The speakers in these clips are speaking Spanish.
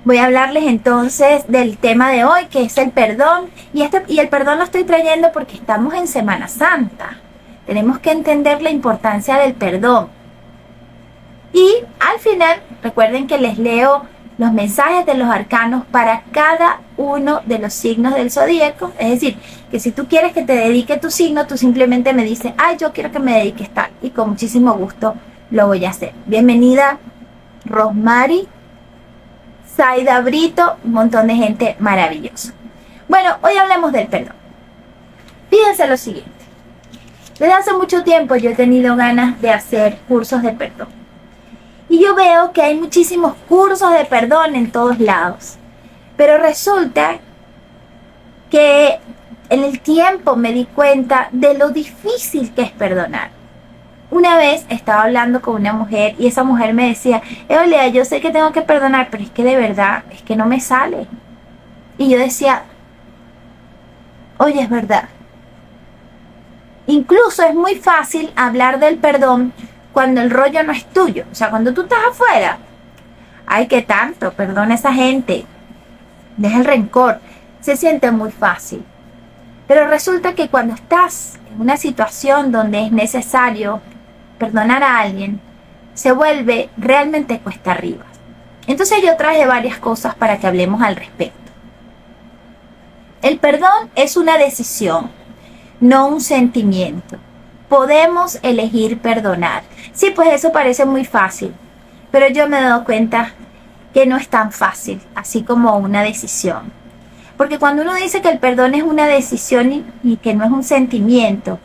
Voy a hablarles entonces del tema de hoy, que es el perdón. Y el perdón lo estoy trayendo porque estamos en Semana Santa. Tenemos que entender la importancia del perdón. Y al final, recuerden que les leo los mensajes de los arcanos para cada uno de los signos del zodíaco. Es decir, que si tú quieres que te dedique tu signo, tú simplemente me dices, ay, yo quiero que me dediques tal. Y con muchísimo gusto lo voy a hacer. Bienvenida, Rosmary, Zaida Brito, un montón de gente maravillosa. Bueno, hoy hablemos del perdón. Fíjense lo siguiente. Desde hace mucho tiempo yo he tenido ganas de hacer cursos de perdón. Y yo veo que hay muchísimos cursos de perdón en todos lados. Pero resulta que en el tiempo me di cuenta de lo difícil que es perdonar. Una vez estaba hablando con una mujer y esa mujer me decía, Eolia, yo sé que tengo que perdonar, pero es que de verdad, es que no me sale. Y yo decía, oye, es verdad. Incluso es muy fácil hablar del perdón cuando el rollo no es tuyo. O sea, cuando tú estás afuera, ay, qué tanto, perdona a esa gente, deja el rencor, se siente muy fácil. Pero resulta que cuando estás en una situación donde es necesario perdonar a alguien, se vuelve realmente cuesta arriba. Entonces yo traje varias cosas para que hablemos al respecto. El perdón es una decisión, no un sentimiento. Podemos elegir perdonar. Sí, pues eso parece muy fácil, pero yo me he dado cuenta que no es tan fácil, así como una decisión. Porque cuando uno dice que el perdón es una decisión y que no es un sentimiento,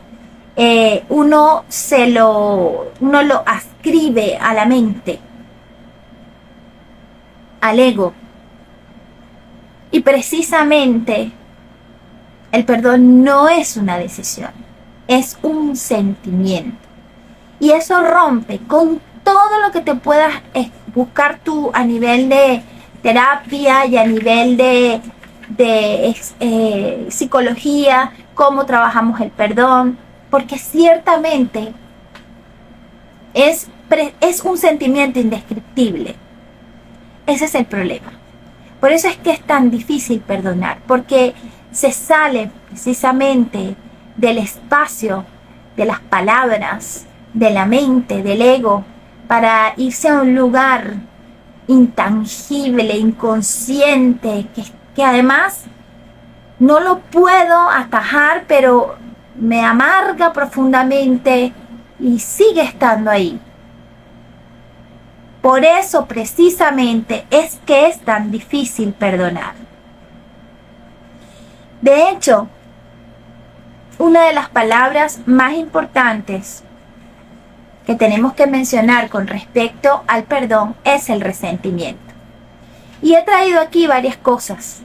uno lo ascribe a la mente, al ego. Y precisamente el perdón no es una decisión, es un sentimiento. Y eso rompe con todo lo que te puedas buscar tú a nivel de terapia y a nivel de psicología, cómo trabajamos el perdón, porque ciertamente es un sentimiento indescriptible. Ese es el problema. Por eso es que es tan difícil perdonar, porque se sale precisamente del espacio de las palabras, de la mente, del ego, para irse a un lugar intangible, inconsciente, que además no lo puedo atajar, pero me amarga profundamente y sigue estando ahí. Por eso precisamente es que es tan difícil perdonar. De hecho, una de las palabras más importantes que tenemos que mencionar con respecto al perdón es el resentimiento. Y he traído aquí varias cosas.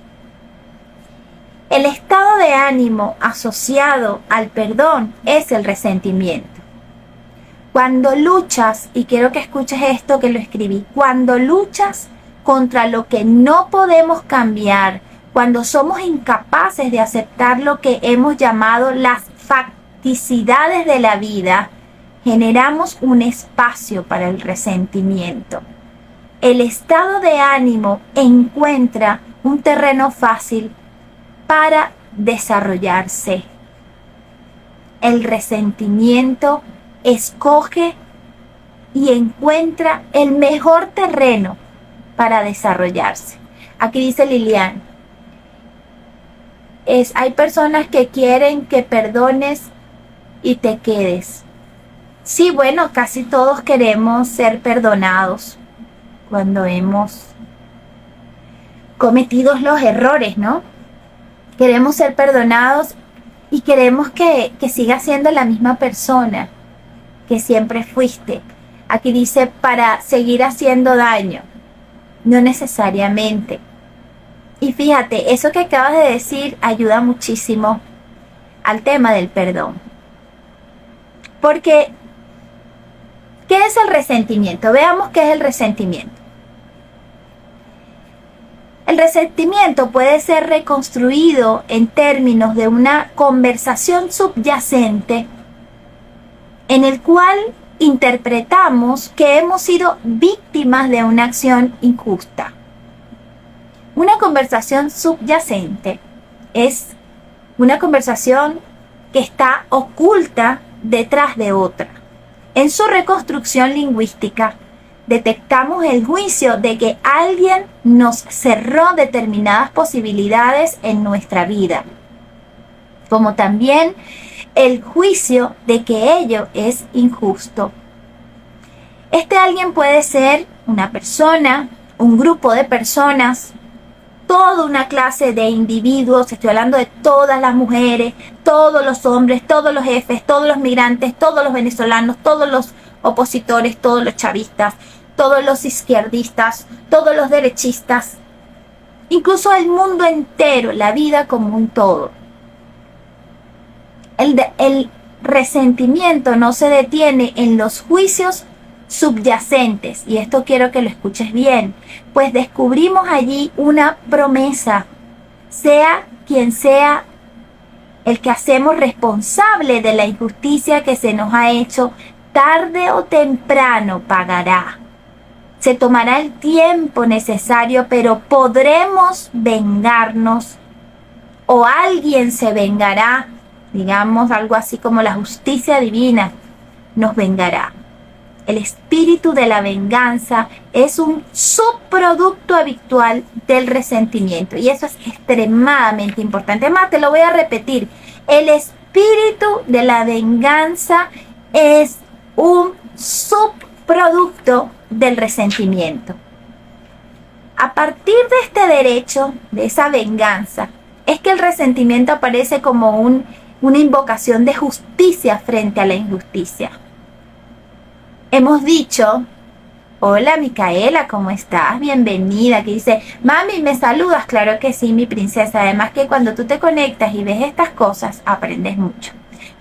El estado de ánimo asociado al perdón es el resentimiento. Cuando luchas, y quiero que escuches esto que lo escribí, cuando luchas contra lo que no podemos cambiar, cuando somos incapaces de aceptar lo que hemos llamado las facticidades de la vida, generamos un espacio para el resentimiento. El estado de ánimo encuentra un terreno fácil para desarrollarse. El resentimiento escoge y encuentra el mejor terreno para desarrollarse. Aquí dice Lilian, hay personas que quieren que perdones y te quedes. Sí, bueno, casi todos queremos ser perdonados cuando hemos cometido los errores, ¿no? Queremos ser perdonados y queremos que sigas siendo la misma persona que siempre fuiste. Aquí dice para seguir haciendo daño. No necesariamente. Y fíjate, eso que acabas de decir ayuda muchísimo al tema del perdón. Porque, ¿qué es el resentimiento? Veamos qué es el resentimiento. El resentimiento puede ser reconstruido en términos de una conversación subyacente en el cual interpretamos que hemos sido víctimas de una acción injusta. Una conversación subyacente es una conversación que está oculta detrás de otra. En su reconstrucción lingüística, detectamos el juicio de que alguien nos cerró determinadas posibilidades en nuestra vida, como también el juicio de que ello es injusto. Este alguien puede ser una persona, un grupo de personas, toda una clase de individuos. Estoy hablando de todas las mujeres, todos los hombres, todos los jefes, todos los migrantes, todos los venezolanos, todos los opositores, todos los chavistas, todos los izquierdistas, todos los derechistas, incluso el mundo entero, la vida como un todo. El resentimiento no se detiene en los juicios subyacentes, y esto quiero que lo escuches bien, pues descubrimos allí una promesa: sea quien sea el que hacemos responsable de la injusticia que se nos ha hecho, tarde o temprano pagará. Se tomará el tiempo necesario, pero podremos vengarnos, o alguien se vengará, digamos algo así como la justicia divina nos vengará. El espíritu de la venganza es un subproducto habitual del resentimiento, y eso es extremadamente importante. Además, te lo voy a repetir: el espíritu de la venganza es un subproducto del resentimiento. A partir de este derecho, de esa venganza, es que el resentimiento aparece como una invocación de justicia frente a la injusticia. Hemos dicho: hola Micaela, ¿cómo estás? Bienvenida. Que dice: mami, ¿me saludas? Claro que sí, mi princesa. Además que cuando tú te conectas y ves estas cosas, aprendes mucho.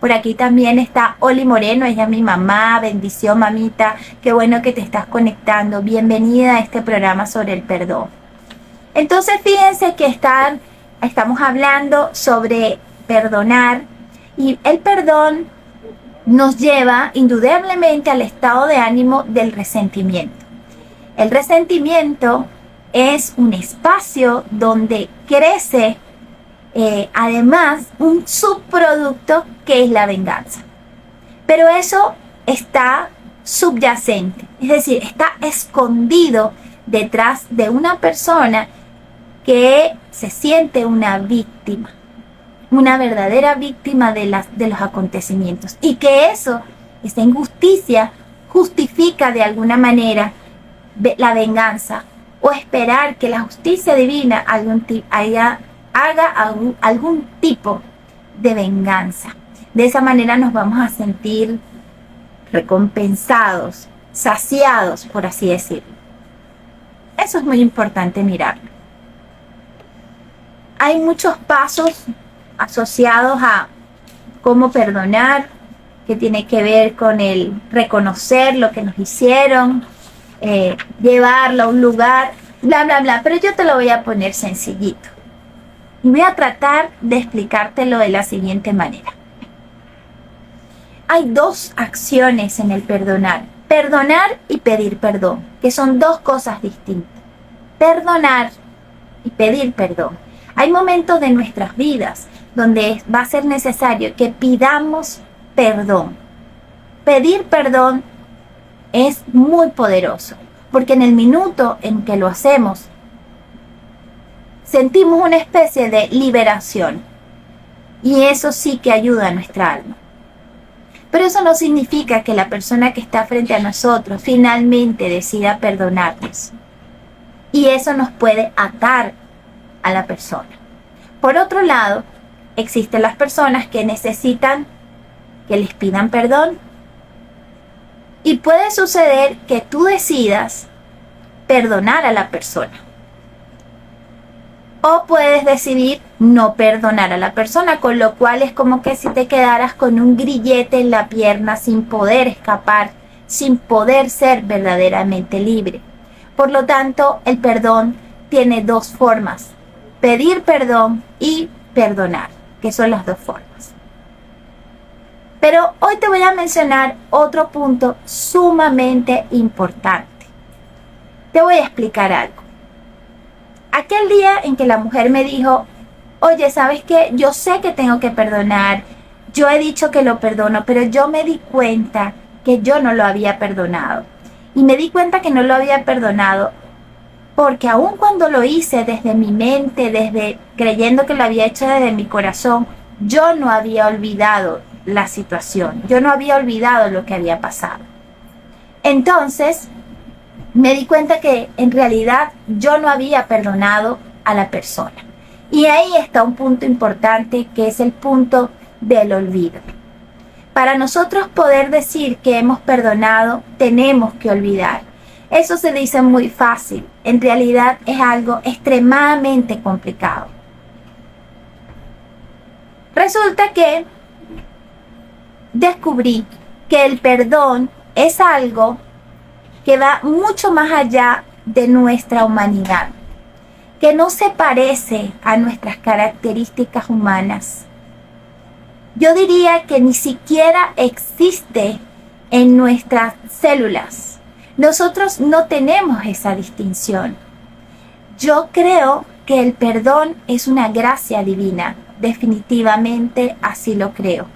Por aquí también está Oli Moreno, ella es mi mamá. Bendición, mamita. Qué bueno que te estás conectando. Bienvenida a este programa sobre el perdón. Entonces, fíjense que estamos hablando sobre perdonar, y el perdón nos lleva indudablemente al estado de ánimo del resentimiento. El resentimiento es un espacio donde crece además un subproducto que es la venganza. Pero eso está subyacente, es decir, está escondido detrás de una persona que se siente una víctima, una verdadera víctima de los acontecimientos, y que esa injusticia justifica de alguna manera la venganza, o esperar que la justicia divina haga algún tipo de venganza. De esa manera nos vamos a sentir recompensados, saciados, por así decirlo. Eso es muy importante mirarlo. Hay muchos pasos asociados a cómo perdonar, que tiene que ver con el reconocer lo que nos hicieron, llevarlo a un lugar, bla, bla, bla. Pero yo te lo voy a poner sencillito. Y voy a tratar de explicártelo de la siguiente manera. Hay dos acciones en el perdonar. Perdonar y pedir perdón, que son dos cosas distintas. Perdonar y pedir perdón. Hay momentos de nuestras vidas donde va a ser necesario que pidamos perdón. Pedir perdón es muy poderoso, porque en el minuto en que lo hacemos, sentimos una especie de liberación, y eso sí que ayuda a nuestra alma. Pero eso no significa que la persona que está frente a nosotros finalmente decida perdonarnos, y eso nos puede atar a la persona. Por otro lado, existen las personas que necesitan que les pidan perdón, y puede suceder que tú decidas perdonar a la persona, o puedes decidir no perdonar a la persona, con lo cual es como que si te quedaras con un grillete en la pierna, sin poder escapar, sin poder ser verdaderamente libre. Por lo tanto, el perdón tiene dos formas: pedir perdón y perdonar, que son las dos formas. Pero hoy te voy a mencionar otro punto sumamente importante. Te voy a explicar algo. Aquel día en que la mujer me dijo, oye, ¿sabes qué? Yo sé que tengo que perdonar, yo he dicho que lo perdono, pero yo me di cuenta que yo no lo había perdonado. Y me di cuenta que no lo había perdonado porque aun cuando lo hice desde mi mente, desde creyendo que lo había hecho desde mi corazón, yo no había olvidado la situación, yo no había olvidado lo que había pasado. Entonces, me di cuenta que en realidad yo no había perdonado a la persona. Y ahí está un punto importante, que es el punto del olvido. Para nosotros poder decir que hemos perdonado, tenemos que olvidar. Eso se dice muy fácil, en realidad es algo extremadamente complicado. Resulta que descubrí que el perdón es algo que va mucho más allá de nuestra humanidad, que no se parece a nuestras características humanas. Yo diría que ni siquiera existe en nuestras células. Nosotros no tenemos esa distinción. Yo creo que el perdón es una gracia divina. Definitivamente así lo creo.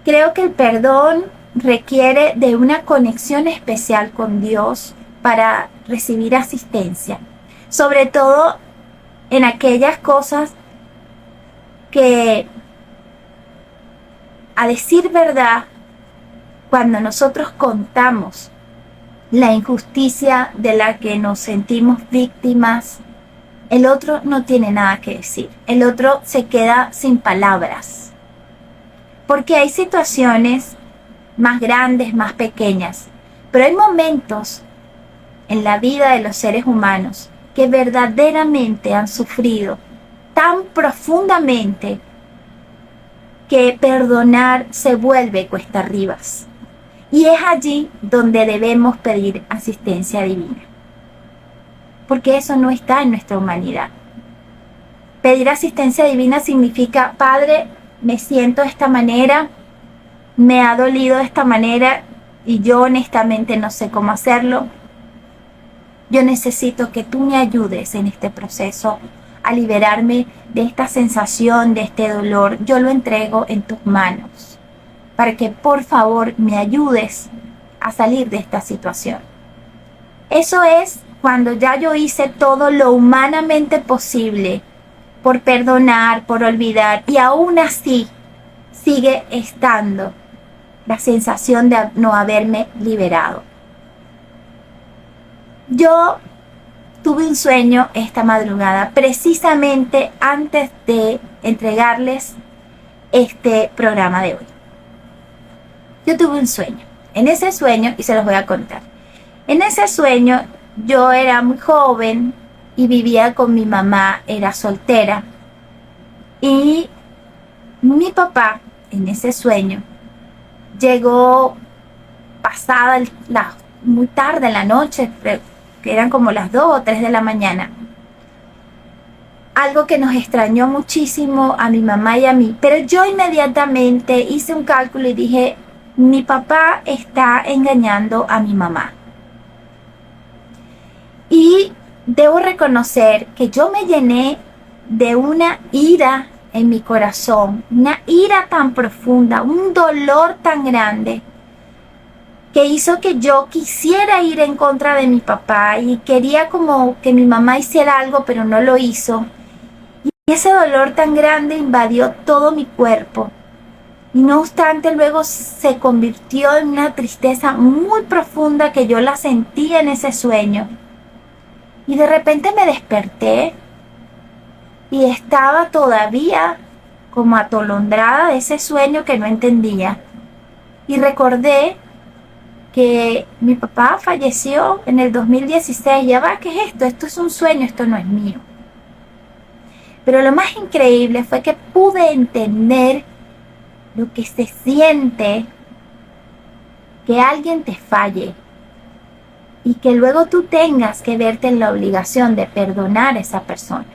Creo que el perdón requiere de una conexión especial con Dios para recibir asistencia. Sobre todo en aquellas cosas que, a decir verdad, cuando nosotros contamos la injusticia de la que nos sentimos víctimas, el otro no tiene nada que decir. El otro se queda sin palabras. Porque hay situaciones más grandes, más pequeñas, pero hay momentos en la vida de los seres humanos que verdaderamente han sufrido tan profundamente que perdonar se vuelve cuesta arriba. Y es allí donde debemos pedir asistencia divina, porque eso no está en nuestra humanidad. Pedir asistencia divina significa, Padre, me siento de esta manera, me ha dolido de esta manera y yo honestamente no sé cómo hacerlo. Yo necesito que tú me ayudes en este proceso a liberarme de esta sensación, de este dolor. Yo lo entrego en tus manos, para que por favor me ayudes a salir de esta situación. Eso es cuando ya yo hice todo lo humanamente posible por perdonar, por olvidar, y aún así sigue estando la sensación de no haberme liberado. Yo tuve un sueño esta madrugada, precisamente antes de entregarles este programa de hoy. Yo tuve un sueño. En ese sueño, y se los voy a contar. En ese sueño yo era muy joven y vivía con mi mamá, era soltera. Y mi papá, en ese sueño, llegó pasada muy tarde en la noche, que eran como las 2 o 3 de la mañana. Algo que nos extrañó muchísimo a mi mamá y a mí. Pero yo inmediatamente hice un cálculo y dije, mi papá está engañando a mi mamá. Y debo reconocer que yo me llené de una ira en mi corazón, una ira tan profunda, un dolor tan grande, que hizo que yo quisiera ir en contra de mi papá y quería como que mi mamá hiciera algo, pero no lo hizo. Y ese dolor tan grande invadió todo mi cuerpo. Y no obstante, luego se convirtió en una tristeza muy profunda que yo la sentí en ese sueño. Y de repente me desperté y estaba todavía como atolondrada de ese sueño que no entendía. Y recordé que mi papá falleció en el 2016. Ya va, ¿qué es esto? Esto es un sueño, esto no es mío. Pero lo más increíble fue que pude entender lo que se siente que alguien te falle y que luego tú tengas que verte en la obligación de perdonar a esa persona.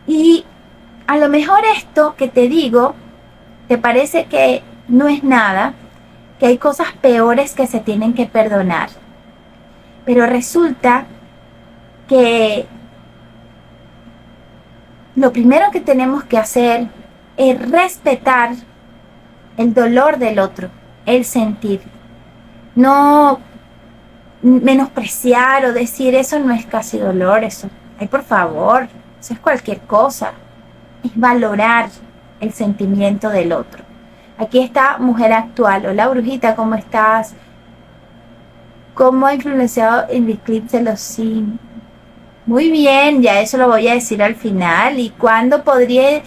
Y a lo mejor esto que te digo te parece que no es nada, que hay cosas peores que se tienen que perdonar. Pero resulta que lo primero que tenemos que hacer es respetar el dolor del otro, el sentir. No menospreciar o decir eso no es casi dolor, eso, ay, por favor, eso es cualquier cosa. Es valorar el sentimiento del otro. Aquí está Mujer Actual. Hola, brujita, ¿cómo estás? ¿Cómo ha influenciado el eclipse los signos? Muy bien, ya eso lo voy a decir al final. ¿Y cuándo podría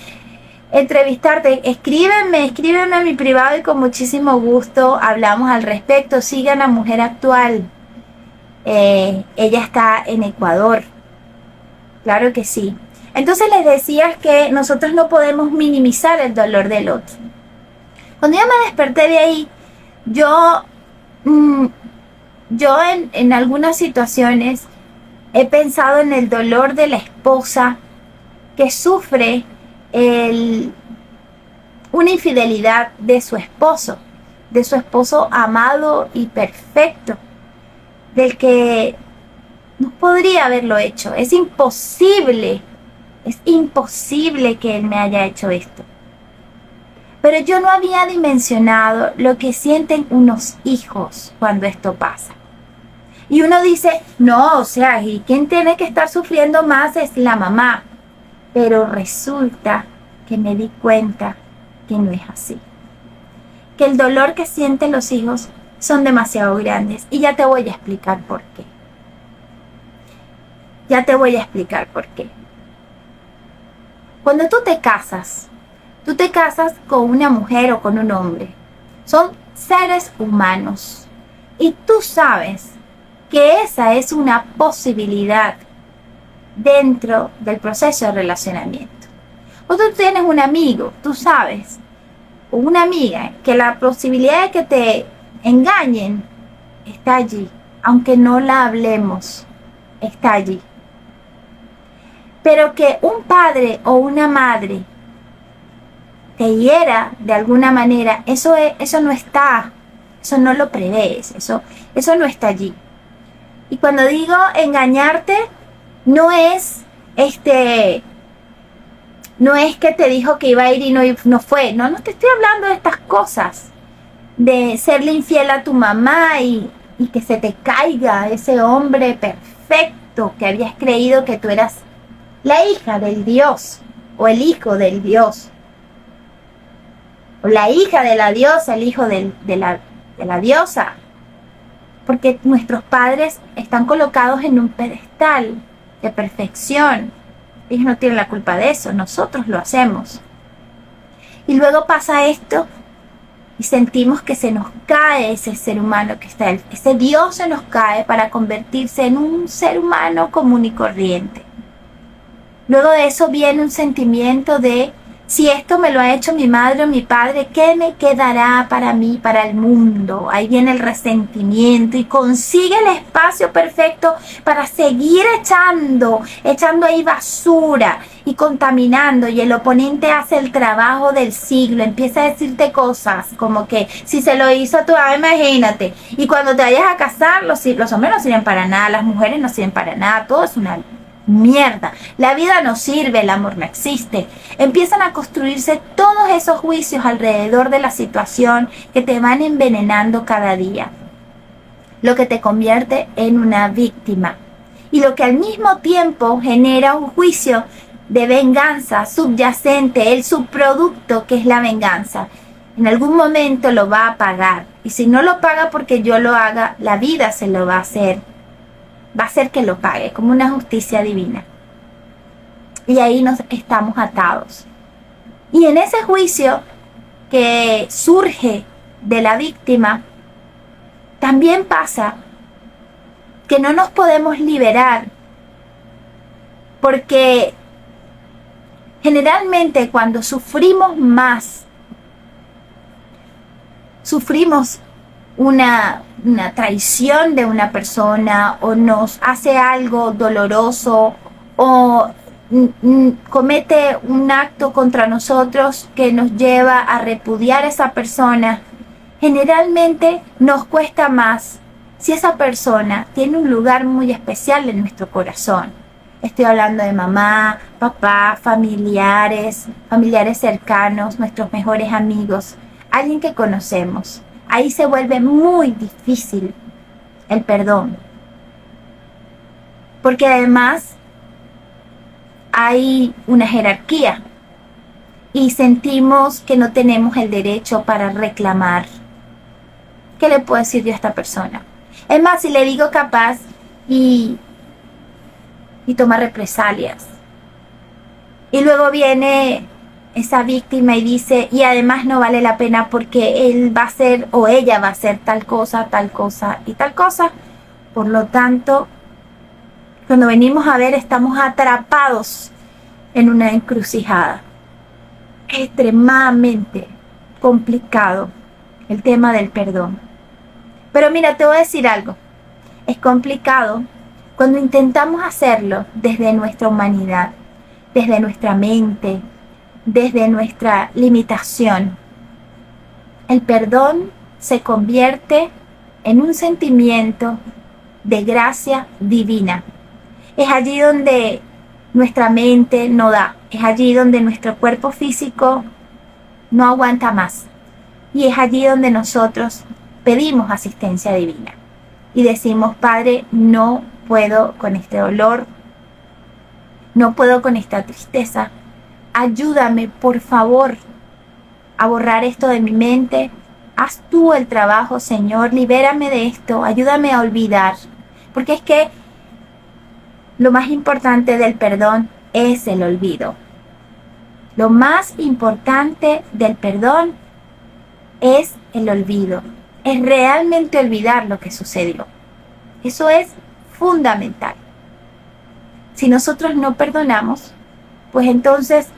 entrevistarte? Escríbeme a mi privado y con muchísimo gusto hablamos al respecto. Sigan a Mujer Actual. Ella está en Ecuador. Claro que sí. Entonces les decía que nosotros no podemos minimizar el dolor del otro. Cuando yo me desperté de ahí, yo en algunas situaciones he pensado en el dolor de la esposa que sufre una infidelidad de su esposo amado y perfecto, del que no podría haberlo hecho. Es imposible que él me haya hecho esto. Pero yo no había dimensionado lo que sienten unos hijos cuando esto pasa. Y uno dice, no, o sea, ¿y quién tiene que estar sufriendo más es la mamá? Pero resulta que me di cuenta que no es así. Que el dolor que sienten los hijos son demasiado grandes. Y ya te voy a explicar por qué. Cuando tú te casas con una mujer o con un hombre. Son seres humanos. Y tú sabes que esa es una posibilidad dentro del proceso de relacionamiento. O tú tienes un amigo, tú sabes, o una amiga, que la posibilidad de que te engañen está allí, aunque no la hablemos, está allí. Pero que un padre o una madre te hiera de alguna manera, eso no está, eso no lo prevés, eso no está allí. Y cuando digo engañarte, no es que te dijo que iba a ir y no fue. No te estoy hablando de estas cosas, de serle infiel a tu mamá y que se te caiga ese hombre perfecto que habías creído que tú eras la hija del Dios o el hijo del Dios. O la hija de la diosa, el hijo de la diosa. Porque nuestros padres están colocados en un pedestal de perfección. Ellos no tienen la culpa de eso, nosotros lo hacemos. Y luego pasa esto y sentimos que se nos cae ese ser humano que está, ese Dios se nos cae para convertirse en un ser humano común y corriente. Luego de eso viene un sentimiento de, si esto me lo ha hecho mi madre o mi padre, ¿qué me quedará para mí, para el mundo? Ahí viene el resentimiento y consigue el espacio perfecto para seguir echando ahí basura y contaminando. Y el oponente hace el trabajo del siglo, empieza a decirte cosas como que si se lo hizo a tu mamá, imagínate. Y cuando te vayas a casar, los hombres no sirven para nada, las mujeres no sirven para nada, todo es una mierda, la vida no sirve, el amor no existe. Empiezan a construirse todos esos juicios alrededor de la situación que te van envenenando cada día, lo que te convierte en una víctima y lo que al mismo tiempo genera un juicio de venganza subyacente, el subproducto que es la venganza. En algún momento lo va a pagar, y si no lo paga porque yo lo haga, la vida se lo va a hacer que lo pague, como una justicia divina. Y ahí nos estamos atados. Y en ese juicio que surge de la víctima, también pasa que no nos podemos liberar, porque generalmente cuando sufrimos más, sufrimos una traición de una persona, o nos hace algo doloroso, o comete un acto contra nosotros que nos lleva a repudiar a esa persona, generalmente nos cuesta más si esa persona tiene un lugar muy especial en nuestro corazón. Estoy hablando de mamá, papá, familiares, familiares cercanos, nuestros mejores amigos, alguien que conocemos. Ahí se vuelve muy difícil el perdón. Porque además hay una jerarquía y sentimos que no tenemos el derecho para reclamar. ¿Qué le puedo decir yo a esta persona? Es más, si le digo capaz y toma represalias. Y luego viene esa víctima y dice, y además no vale la pena porque él va a hacer o ella va a hacer tal cosa y tal cosa. Por lo tanto, cuando venimos a ver, estamos atrapados en una encrucijada. Es extremadamente complicado el tema del perdón. Pero mira, te voy a decir algo. Es complicado cuando intentamos hacerlo desde nuestra humanidad, desde nuestra mente, desde nuestra limitación. El perdón se convierte en un sentimiento de gracia divina. Es allí donde nuestra mente no da, es allí donde nuestro cuerpo físico no aguanta más. Y es allí donde nosotros pedimos asistencia divina y decimos, Padre, no puedo con este dolor, no puedo con esta tristeza, ayúdame por favor a borrar esto de mi mente, haz tú el trabajo, Señor, libérame de esto, ayúdame a olvidar, porque es que lo más importante del perdón es el olvido. Lo más importante del perdón es el olvido, es realmente olvidar lo que sucedió. Eso es fundamental. Si nosotros no perdonamos, pues entonces,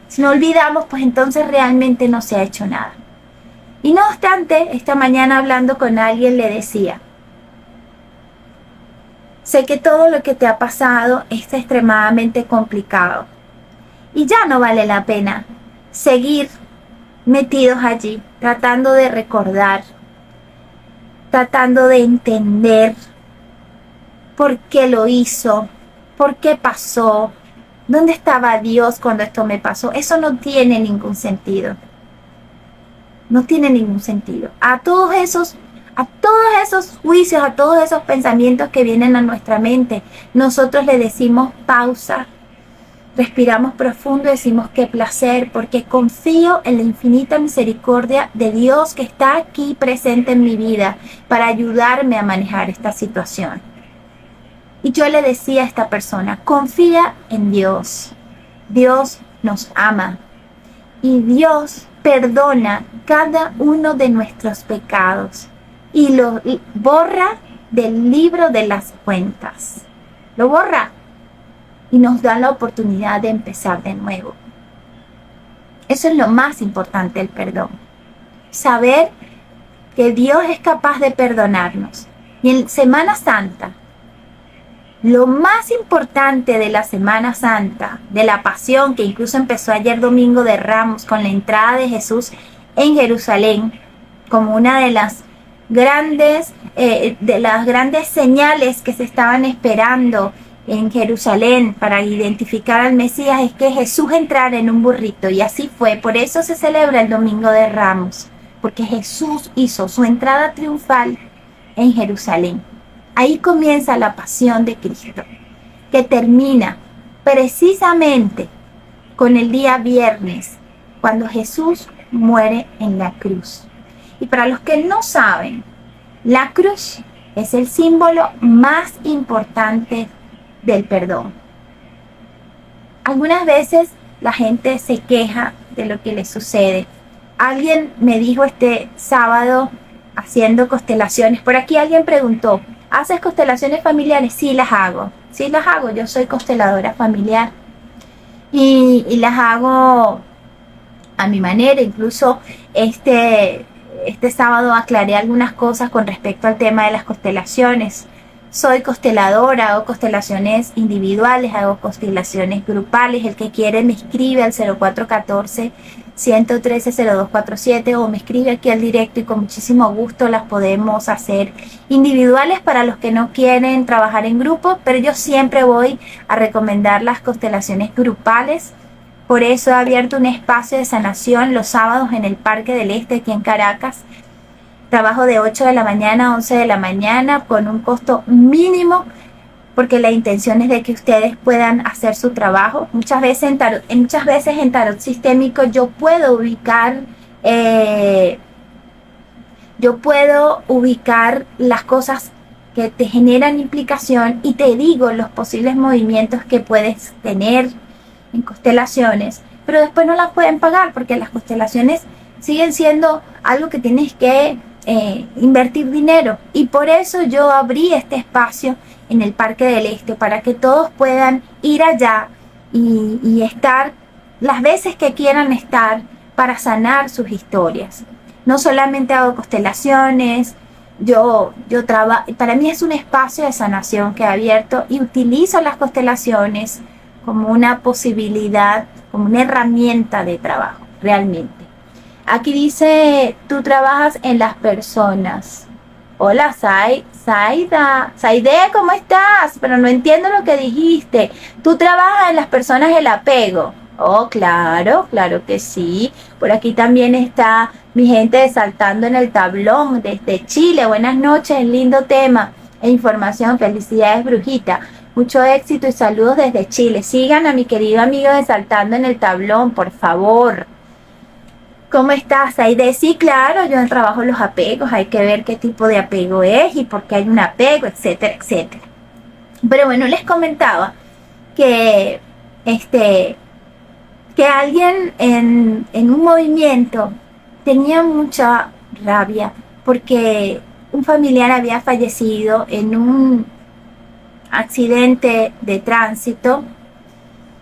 si no olvidamos, pues entonces realmente no se ha hecho nada. Y no obstante, esta mañana hablando con alguien le decía, sé que todo lo que te ha pasado es extremadamente complicado y ya no vale la pena seguir metidos allí, tratando de recordar, tratando de entender por qué lo hizo, por qué pasó, dónde estaba Dios cuando esto me pasó. Eso no tiene ningún sentido. No tiene ningún sentido. A todos esos juicios, a todos esos pensamientos que vienen a nuestra mente, nosotros le decimos pausa, respiramos profundo y decimos qué placer, porque confío en la infinita misericordia de Dios que está aquí presente en mi vida para ayudarme a manejar esta situación. Y yo le decía a esta persona, confía en Dios. Dios nos ama y Dios perdona cada uno de nuestros pecados y lo borra del libro de las cuentas. Lo borra y nos da la oportunidad de empezar de nuevo. Eso es lo más importante del perdón. Saber que Dios es capaz de perdonarnos. Y en Semana Santa, lo más importante de la Semana Santa, de la Pasión, que incluso empezó ayer Domingo de Ramos, con la entrada de Jesús en Jerusalén, como una de las grandes señales que se estaban esperando en Jerusalén para identificar al Mesías, es que Jesús entrara en un burrito, y así fue. Por eso se celebra el Domingo de Ramos, porque Jesús hizo su entrada triunfal en Jerusalén. Ahí comienza la pasión de Cristo, que termina precisamente con el día viernes, cuando Jesús muere en la cruz. Y para los que no saben, la cruz es el símbolo más importante del perdón. Algunas veces la gente se queja de lo que le sucede. Alguien me dijo este sábado, haciendo constelaciones, por aquí alguien preguntó, ¿haces constelaciones familiares? Sí, las hago. Sí, las hago. Yo soy consteladora familiar. Y las hago a mi manera. Incluso este sábado aclaré algunas cosas con respecto al tema de las constelaciones. soy consteladora, hago constelaciones individuales, hago constelaciones grupales. El que quiere me escribe al 0414-113-0247 o me escribe aquí al directo y con muchísimo gusto las podemos hacer individuales para los que no quieren trabajar en grupo, pero yo siempre voy a recomendar las constelaciones grupales. Por eso he abierto un espacio de sanación los sábados en el Parque del Este aquí en Caracas. Trabajo de 8 de la mañana a 11 de la mañana con un costo mínimo, porque la intención es de que ustedes puedan hacer su trabajo. Muchas veces en tarot sistémico yo puedo ubicar las cosas que te generan implicación y te digo los posibles movimientos que puedes tener en constelaciones, pero después no las pueden pagar porque las constelaciones siguen siendo algo que tienes que invertir dinero, y por eso yo abrí este espacio en el Parque del Este para que todos puedan ir allá y estar las veces que quieran estar para sanar sus historias. No solamente hago constelaciones, para mí es un espacio de sanación que he abierto y utilizo las constelaciones como una posibilidad, como una herramienta de trabajo, realmente. Aquí dice, tú trabajas en las personas. Hola, Saide, ¿cómo estás? Pero no entiendo lo que dijiste. Tú trabajas en las personas del apego. Oh, claro, claro que sí. Por aquí también está mi gente de Saltando en el Tablón desde Chile. Buenas noches, lindo tema e información. Felicidades, Brujita. Mucho éxito y saludos desde Chile. Sigan a mi querido amigo de Saltando en el Tablón, por favor. ¿Cómo estás, Aide? Sí, claro, yo trabajo los apegos. Hay que ver qué tipo de apego es y por qué hay un apego, etcétera, etcétera. Pero bueno, les comentaba que alguien en un movimiento tenía mucha rabia porque un familiar había fallecido en un accidente de tránsito,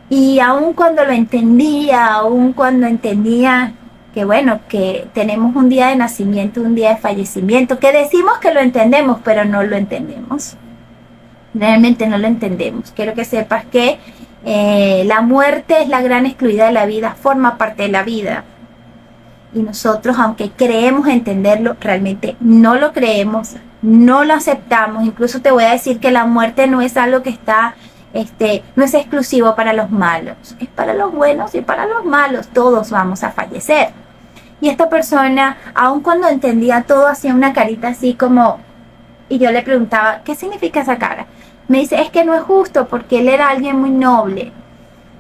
y aun cuando entendía que bueno, que tenemos un día de nacimiento, un día de fallecimiento, que decimos que lo entendemos, pero no lo entendemos. Realmente no lo entendemos. Quiero que sepas que la muerte es la gran excluida de la vida, forma parte de la vida. Y nosotros, aunque creemos entenderlo, realmente no lo creemos, no lo aceptamos. Incluso te voy a decir que la muerte no es algo que está, no es exclusivo para los malos, es para los buenos y para los malos. Todos vamos a fallecer. Y esta persona, aun cuando entendía todo, hacía una carita así como, y yo le preguntaba, ¿qué significa esa cara? Me dice, es que no es justo porque él era alguien muy noble.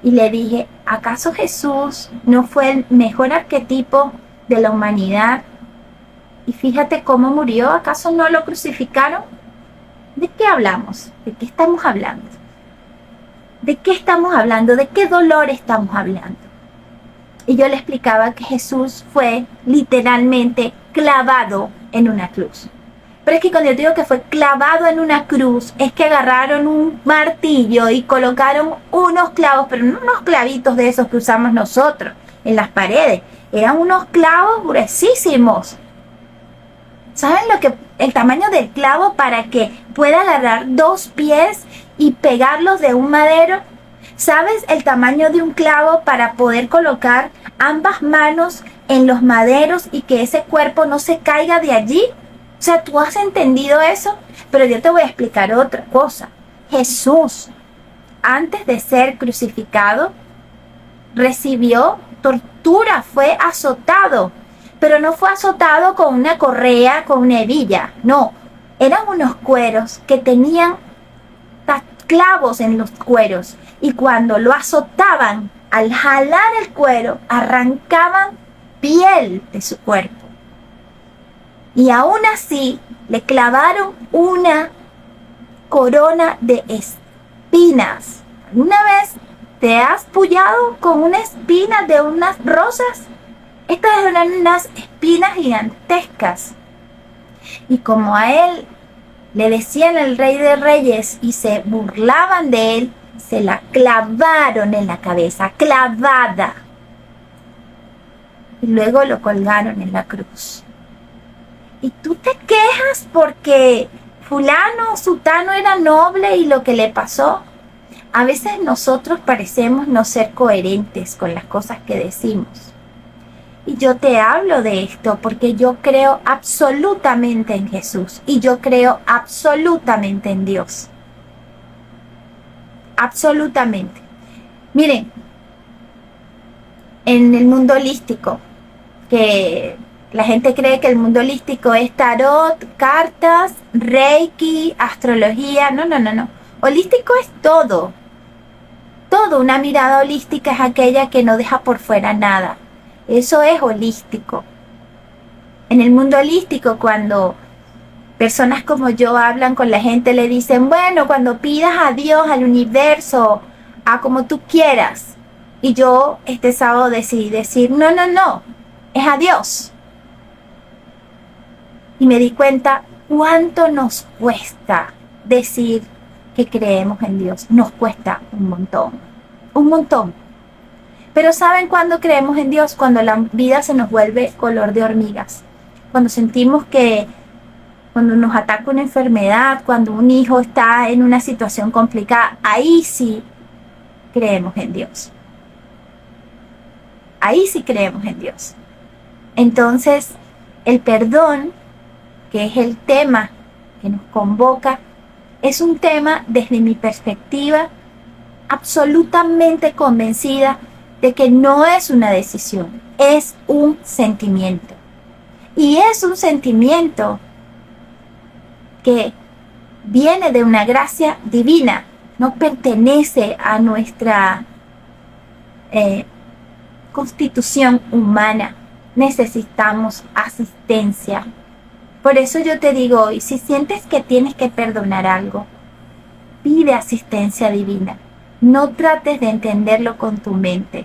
Y le dije, ¿acaso Jesús no fue el mejor arquetipo de la humanidad? Y fíjate cómo murió, ¿acaso no lo crucificaron? ¿De qué hablamos? ¿De qué estamos hablando? ¿De qué estamos hablando? ¿De qué dolor estamos hablando? Y yo le explicaba que Jesús fue literalmente clavado en una cruz. Pero es que cuando yo digo que fue clavado en una cruz, es que agarraron un martillo y colocaron unos clavos, pero no unos clavitos de esos que usamos nosotros en las paredes. Eran unos clavos gruesísimos. ¿Saben el tamaño del clavo para que pueda agarrar 2 pies y pegarlos de un madero? ¿Sabes el tamaño de un clavo para poder colocar ambas manos en los maderos y que ese cuerpo no se caiga de allí? O sea, ¿tú has entendido eso? Pero yo te voy a explicar otra cosa. Jesús, antes de ser crucificado, recibió tortura, fue azotado. Pero no fue azotado con una correa, con una hebilla. No, eran unos cueros que tenían clavos en los cueros. Y cuando lo azotaban, al jalar el cuero, arrancaban piel de su cuerpo. Y aún así le clavaron una corona de espinas. ¿Alguna vez te has pullado con una espina de unas rosas? Estas eran unas espinas gigantescas. Y como a él le decían el Rey de Reyes y se burlaban de él, se la clavaron en la cabeza, clavada. Y luego lo colgaron en la cruz. Y tú te quejas porque fulano, sutano era noble y lo que le pasó. A veces nosotros parecemos no ser coherentes con las cosas que decimos. Y yo te hablo de esto porque yo creo absolutamente en Jesús y yo creo absolutamente en Dios. Absolutamente. Miren, en el mundo holístico, que la gente cree que el mundo holístico es tarot, cartas, reiki, astrología. No. Holístico es todo. Todo. Una mirada holística es aquella que no deja por fuera nada. Eso es holístico. En el mundo holístico, cuando personas como yo hablan con la gente, le dicen, bueno, cuando pidas a Dios, al universo, a como tú quieras. Y yo este sábado decidí decir, no, es a Dios. Y me di cuenta cuánto nos cuesta decir que creemos en Dios. Nos cuesta un montón. Pero ¿saben cuándo creemos en Dios? Cuando la vida se nos vuelve color de hormigas. Cuando sentimos que cuando nos ataca una enfermedad, cuando un hijo está en una situación complicada, ahí sí creemos en Dios. Ahí sí creemos en Dios. Entonces, el perdón, que es el tema que nos convoca, es un tema desde mi perspectiva absolutamente convencida de que no es una decisión, es un sentimiento. Y es un sentimiento que viene de una gracia divina, no pertenece a nuestra constitución humana. Necesitamos asistencia. Por eso yo te digo hoy, si sientes que tienes que perdonar algo, pide asistencia divina. No trates de entenderlo con tu mente.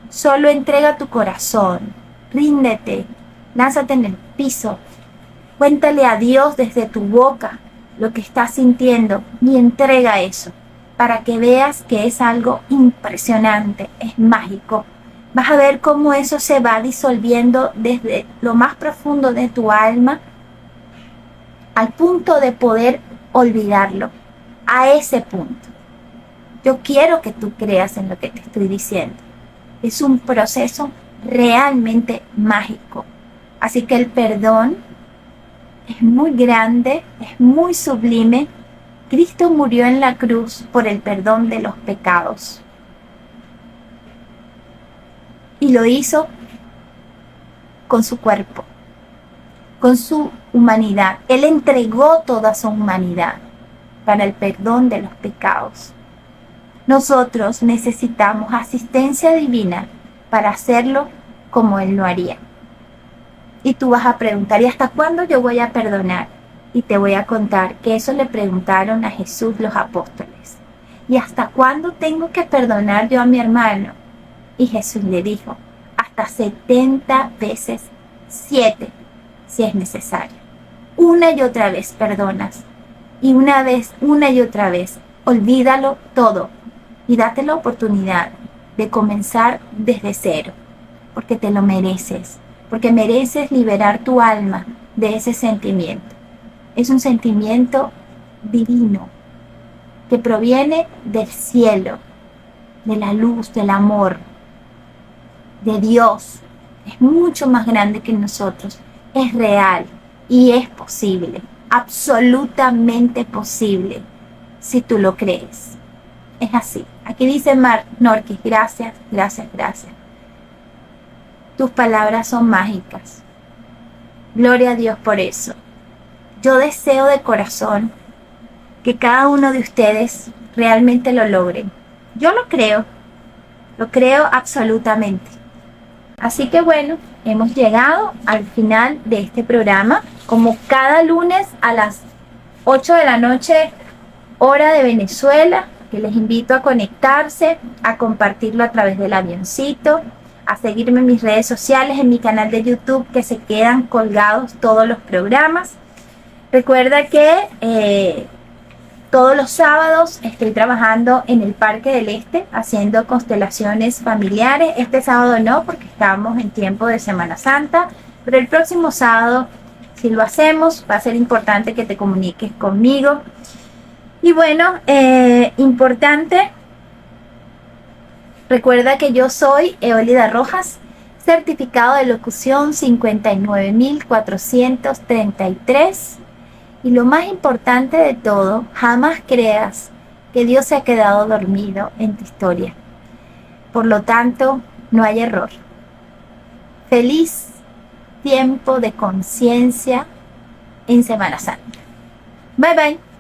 Solo entrega tu corazón. Ríndete. Lánzate en el piso. Cuéntale a Dios desde tu boca lo que estás sintiendo y entrega eso para que veas que es algo impresionante, es mágico. Vas a ver cómo eso se va disolviendo desde lo más profundo de tu alma al punto de poder olvidarlo. A ese punto. Yo quiero que tú creas en lo que te estoy diciendo. Es un proceso realmente mágico. Así que el perdón es muy grande, es muy sublime. Cristo murió en la cruz por el perdón de los pecados. Y lo hizo con su cuerpo, con su humanidad. Él entregó toda su humanidad para el perdón de los pecados. Nosotros necesitamos asistencia divina para hacerlo como Él lo haría. Y tú vas a preguntar, ¿y hasta cuándo yo voy a perdonar? Y te voy a contar que eso le preguntaron a Jesús los apóstoles. ¿Y hasta cuándo tengo que perdonar yo a mi hermano? Y Jesús le dijo, hasta 70 veces 7, si es necesario. Una y otra vez perdonas. Y una y otra vez, olvídalo todo. Y date la oportunidad de comenzar desde cero. Porque te lo mereces. Porque mereces liberar tu alma de ese sentimiento. Es un sentimiento divino que proviene del cielo, de la luz, del amor, de Dios. Es mucho más grande que nosotros. Es real y es posible. Absolutamente posible si tú lo crees. Es así. Aquí dice Mark Norquis, gracias. Tus palabras son mágicas. Gloria a Dios por eso. Yo deseo de corazón que cada uno de ustedes realmente lo logren. Yo lo creo absolutamente. Así que bueno, hemos llegado al final de este programa, como cada lunes a las 8 de la noche, hora de Venezuela, que les invito a conectarse, a compartirlo a través del avioncito, a seguirme en mis redes sociales, en mi canal de YouTube, que se quedan colgados todos los programas. Recuerda que todos los sábados estoy trabajando en el Parque del Este, haciendo constelaciones familiares. Este sábado no, porque estamos en tiempo de Semana Santa, pero el próximo sábado si lo hacemos, va a ser importante que te comuniques conmigo. Y bueno, importante, recuerda que yo soy Eólida Rojas, certificado de locución 59433. Y lo más importante de todo, jamás creas que Dios se ha quedado dormido en tu historia. Por lo tanto, no hay error. Feliz tiempo de conciencia en Semana Santa. Bye bye.